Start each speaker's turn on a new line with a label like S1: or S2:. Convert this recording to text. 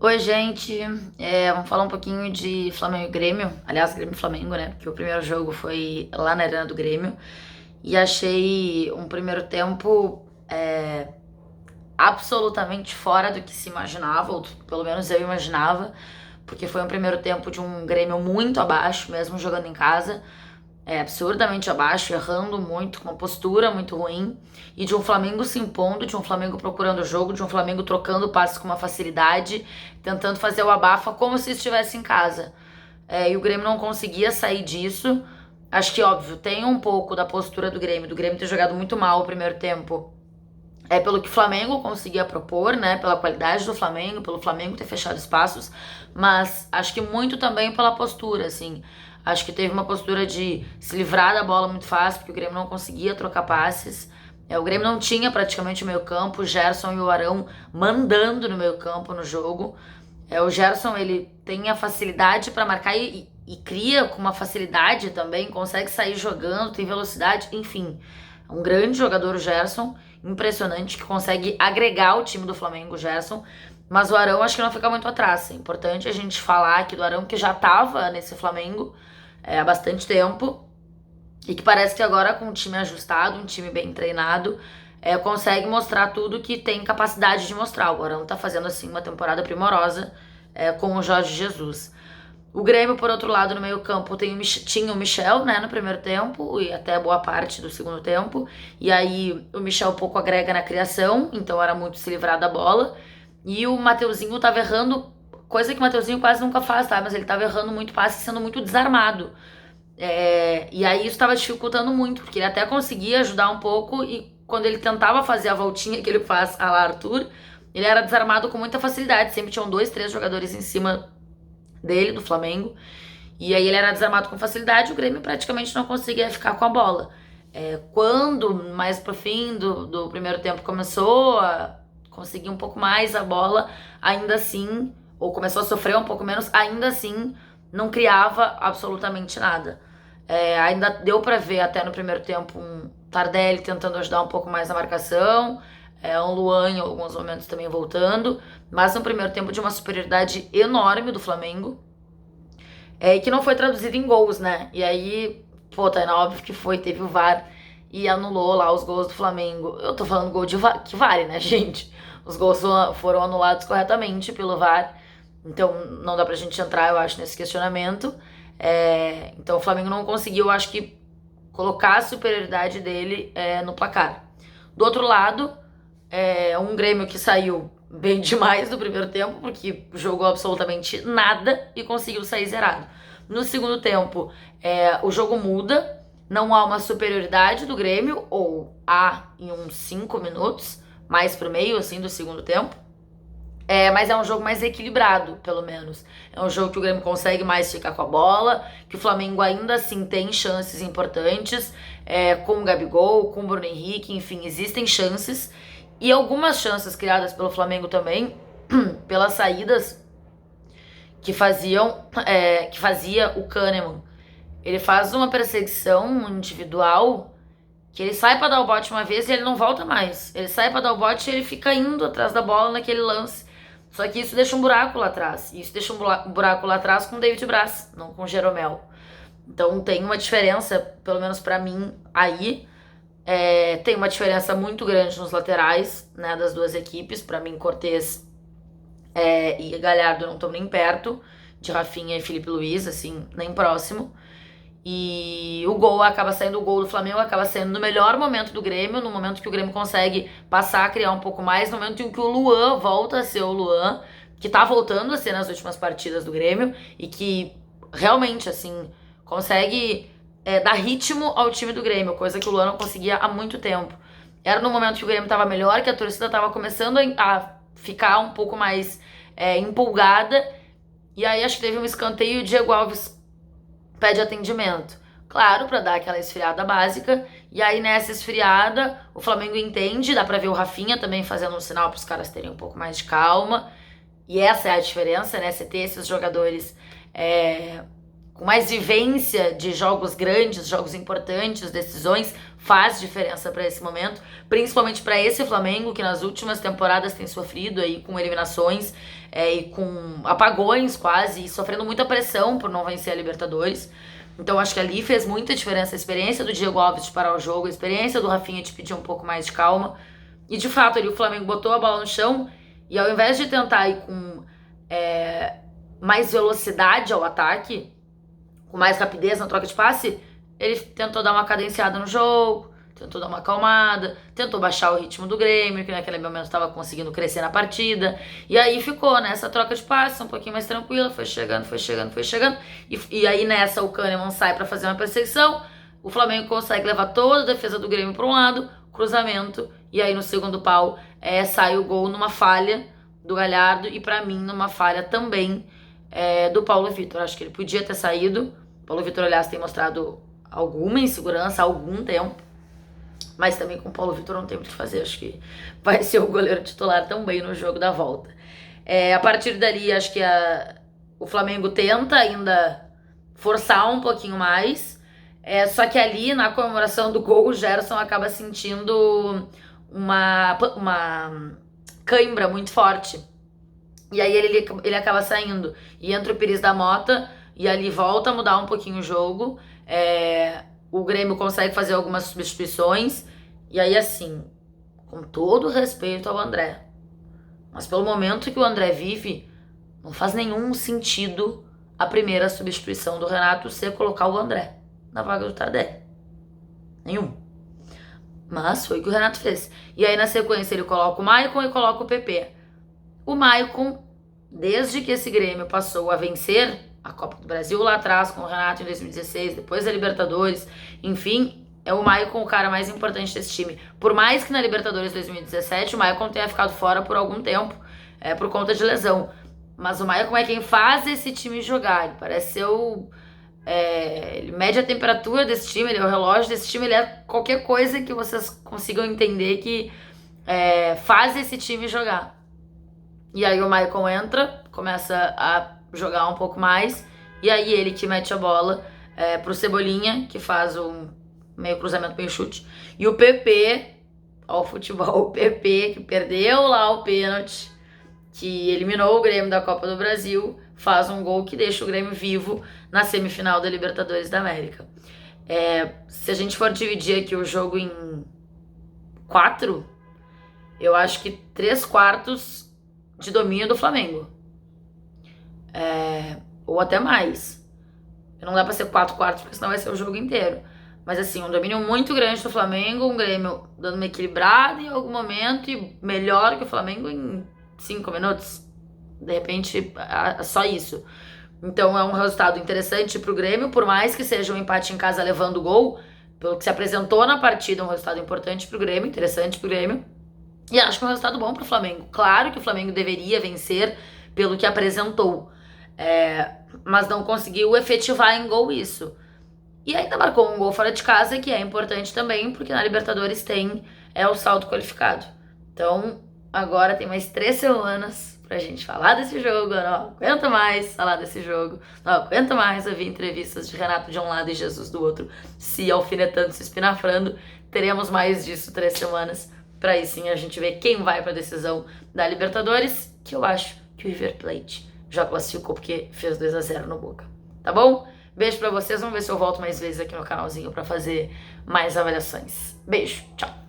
S1: Oi, gente. Vamos falar um pouquinho de Flamengo e Grêmio. Aliás, Grêmio e Flamengo, né? Porque o primeiro jogo foi lá na Arena do Grêmio. E achei um primeiro tempo absolutamente fora do que se imaginava, ou pelo menos eu imaginava, porque foi um primeiro tempo de um Grêmio muito abaixo, mesmo jogando em casa, absurdamente abaixo, errando muito, com uma postura muito ruim, e de um Flamengo se impondo, de um Flamengo procurando o jogo, de um Flamengo trocando passes com uma facilidade, tentando fazer o abafa como se estivesse em casa. E o Grêmio não conseguia sair disso. Acho que, óbvio, tem um pouco da postura do Grêmio ter jogado muito mal o primeiro tempo. Pelo que o Flamengo conseguia propor, né? Pela qualidade do Flamengo, pelo Flamengo ter fechado espaços, mas acho que muito também pela postura, assim. Acho que teve uma postura de se livrar da bola muito fácil, porque o Grêmio não conseguia trocar passes. O Grêmio não tinha praticamente o meio-campo, o Gerson e o Arão mandando no meio-campo no jogo. O Gerson, ele tem a facilidade para marcar e cria com uma facilidade também, consegue sair jogando, tem velocidade, enfim. É um grande jogador o Gerson, impressionante, que consegue agregar o time do Flamengo, o Gerson. Mas o Arão acho que não fica muito atrás. É importante a gente falar aqui do Arão, que já estava nesse Flamengo há bastante tempo. E que parece que agora, com um time ajustado, um time bem treinado, consegue mostrar tudo que tem capacidade de mostrar. O Arão tá fazendo, assim, uma temporada primorosa com o Jorge Jesus. O Grêmio, por outro lado, no meio campo tinha o Michel, né, no primeiro tempo e até boa parte do segundo tempo. E aí o Michel um pouco agrega na criação, então era muito se livrar da bola. E o Mateuzinho tava errando, coisa que o Mateuzinho quase nunca faz, tá? Mas ele tava errando muito passe, sendo muito desarmado. E aí isso estava dificultando muito, porque ele até conseguia ajudar um pouco e quando ele tentava fazer a voltinha que ele faz a lá Arthur, ele era desarmado com muita facilidade. Sempre tinham dois, três jogadores em cima dele, do Flamengo. E aí ele era desarmado com facilidade, o Grêmio praticamente não conseguia ficar com a bola. Quando mais pro fim do primeiro tempo começou a conseguir um pouco mais a bola, ainda assim, ou começou a sofrer um pouco menos, ainda assim não criava absolutamente nada. Ainda deu pra ver até no primeiro tempo um Tardelli tentando ajudar um pouco mais na marcação, um Luan em alguns momentos também voltando, mas no primeiro tempo de uma superioridade enorme do Flamengo, e que não foi traduzido em gols, né? E aí, pô, tá óbvio que teve o VAR e anulou lá os gols do Flamengo. Eu tô falando gol de VAR, que vale, né, gente? Os gols foram anulados corretamente pelo VAR, então não dá pra gente entrar, eu acho, nesse questionamento. Então o Flamengo não conseguiu, eu acho que, colocar a superioridade dele no placar. Do outro lado, um Grêmio que saiu bem demais do primeiro tempo, porque jogou absolutamente nada e conseguiu sair zerado. No segundo tempo, o jogo muda, não há uma superioridade do Grêmio, ou há em uns 5 minutos, mais pro meio, assim, do segundo tempo. Mas é um jogo mais equilibrado, pelo menos. É um jogo que o Grêmio consegue mais ficar com a bola, que o Flamengo ainda assim tem chances importantes, com o Gabigol, com o Bruno Henrique, enfim, existem chances. E algumas chances criadas pelo Flamengo também, pelas saídas que fazia o Kahneman. Ele faz uma perseguição individual que ele sai pra dar o bote uma vez e ele não volta mais. Ele sai pra dar o bote e ele fica indo atrás da bola naquele lance. Só que isso deixa um buraco lá atrás. E isso deixa um buraco lá atrás com o David Braz, não com o Jeromel. Então tem uma diferença, pelo menos pra mim, aí. Tem uma diferença muito grande nos laterais, né, das duas equipes. Pra mim, Cortez e Galhardo não estão nem perto de Rafinha e Felipe Luiz, assim, nem próximo. E o gol do Flamengo acaba saindo no melhor momento do Grêmio, no momento que o Grêmio consegue passar a criar um pouco mais, no momento em que o Luan volta a ser o Luan, que tá voltando a ser nas últimas partidas do Grêmio, e que realmente, assim, consegue dar ritmo ao time do Grêmio, coisa que o Luan não conseguia há muito tempo. Era no momento que o Grêmio tava melhor, que a torcida tava começando a ficar um pouco mais empolgada, e aí acho que teve um escanteio e o Diego Alves pede atendimento. Claro, pra dar aquela esfriada básica. E aí, nessa esfriada, o Flamengo entende, dá pra ver o Rafinha também fazendo um sinal pros caras terem um pouco mais de calma. E essa é a diferença, né? Você ter esses jogadores com mais vivência de jogos grandes, jogos importantes, decisões, faz diferença para esse momento, principalmente para esse Flamengo que nas últimas temporadas tem sofrido aí com eliminações e com apagões quase, e sofrendo muita pressão por não vencer a Libertadores. Então acho que ali fez muita diferença a experiência do Diego Alves de parar o jogo, a experiência do Rafinha de pedir um pouco mais de calma. E de fato ali o Flamengo botou a bola no chão e ao invés de tentar ir com mais velocidade ao ataque, com mais rapidez na troca de passe, ele tentou dar uma cadenciada no jogo, tentou dar uma acalmada, tentou baixar o ritmo do Grêmio, que naquele momento estava conseguindo crescer na partida. E aí ficou nessa troca de passes, um pouquinho mais tranquila, foi chegando. E aí nessa o Kahneman sai para fazer uma perseguição, o Flamengo consegue levar toda a defesa do Grêmio para um lado, cruzamento, e aí no segundo pau sai o gol numa falha do Galhardo e para mim numa falha também do Paulo Vitor. Acho que ele podia ter saído. O Paulo Vitor, aliás, tem mostrado alguma insegurança há algum tempo. Mas também com o Paulo Vitor não tem muito o que fazer. Acho que vai ser o goleiro titular também no jogo da volta. A partir dali, acho que o Flamengo tenta ainda forçar um pouquinho mais. Só que ali, na comemoração do gol, o Gerson acaba sentindo uma cãibra muito forte. E aí ele acaba saindo. E entra o Pires da Mota, e ali volta a mudar um pouquinho o jogo. O Grêmio consegue fazer algumas substituições. E aí, assim, com todo respeito ao André, mas pelo momento que o André vive, não faz nenhum sentido a primeira substituição do Renato ser colocar o André na vaga do Tardelli. Nenhum. Mas foi o que o Renato fez. E aí, na sequência, ele coloca o Maicon e coloca o PP. O Maicon, desde que esse Grêmio passou a vencer a Copa do Brasil lá atrás, com o Renato em 2016, depois da Libertadores, enfim, o Maicon o cara mais importante desse time. Por mais que na Libertadores 2017 o Maicon tenha ficado fora por algum tempo, por conta de lesão. Mas o Maicon é quem faz esse time jogar. Ele parece ser ele mede a temperatura desse time, ele é o relógio desse time, ele é qualquer coisa que vocês consigam entender que faz esse time jogar. E aí o Maicon entra, começa a jogar um pouco mais, e aí ele que mete a bola pro Cebolinha, que faz um meio cruzamento, meio chute, e o PP, ao futebol, o PP que perdeu lá o pênalti, que eliminou o Grêmio da Copa do Brasil, faz um gol que deixa o Grêmio vivo na semifinal da Libertadores da América. Se a gente for dividir aqui o jogo em 4, eu acho que 3/4 de domínio do Flamengo. Ou até mais. Não dá pra ser 4/4, porque senão vai ser o jogo inteiro. Mas assim, um domínio muito grande do Flamengo, um Grêmio dando uma equilibrada em algum momento e melhor que o Flamengo em 5 minutos. De repente, só isso. Então é um resultado interessante pro Grêmio, por mais que seja um empate em casa levando gol, pelo que se apresentou na partida, é um resultado importante pro Grêmio, interessante pro Grêmio. E acho que é um resultado bom pro Flamengo. Claro que o Flamengo deveria vencer pelo que apresentou, mas não conseguiu efetivar em gol isso. E ainda marcou um gol fora de casa, que é importante também, porque na Libertadores tem o saldo qualificado. Então, agora tem mais 3 semanas pra gente falar desse jogo. Eu não aguento mais falar desse jogo. Não aguento mais ouvir entrevistas de Renato de um lado e Jesus do outro, se alfinetando, se espinafrando. Teremos mais disso 3 semanas. Pra aí sim a gente ver quem vai pra decisão da Libertadores, que eu acho que o River Plate já classificou porque fez 2-0 no Boca. Tá bom? Beijo pra vocês, vamos ver se eu volto mais vezes aqui no canalzinho pra fazer mais avaliações. Beijo, tchau!